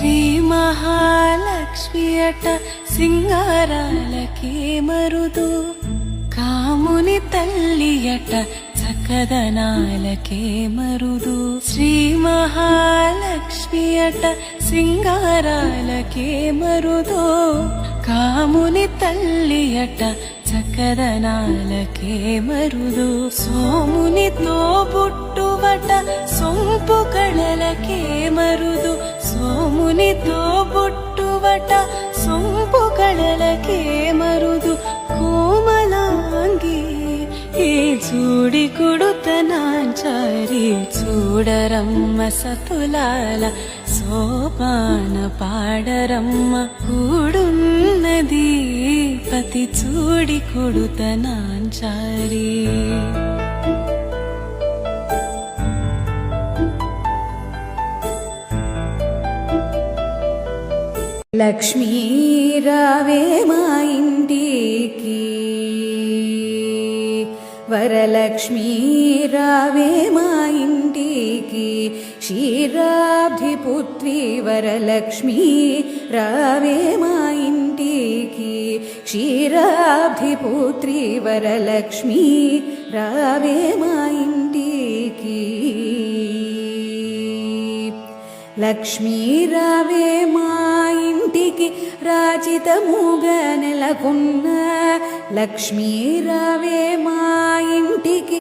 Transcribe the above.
శ్రీ మహాలక్ష్మియట సింగారాలకే మరుదు, కాముని తల్లియట చక్కదనాలకే మరుదు. శ్రీ మహాలక్ష్మియట సింగారాలకే మరుదు, కాముని తల్లియట చక్కదనాలకే మరుదు. సోమునితో బుట్టువట సొంపు కళలకే మరుదు, సోమునితో బుట్టువట సొంపు కళలకే మరుదు. కోమలాంగి ఈ చూడి కుడుతనాంచారి, చూడరమ్మ సతులాల సోపాన పాడరమ్మ. కూడున్నది పతి చూడి కుడుతనాంచారి. లక్ష్మీ రావే మా ఇంటికి, వరలక్ష్మీ రావే మా ఇంటికి. క్షీరాబ్ధి పుత్రి వరలక్ష్మీ రావే మా ఇంటికి. క్షీరాబ్ధి పుత్రి వరలక్ష్మీ రావే మా ఇంటికి. లక్ష్మీ రావే మా ఇంటికి, రాజితముగా నెలకొన్న లక్ష్మీ రావే మా ఇంటికి.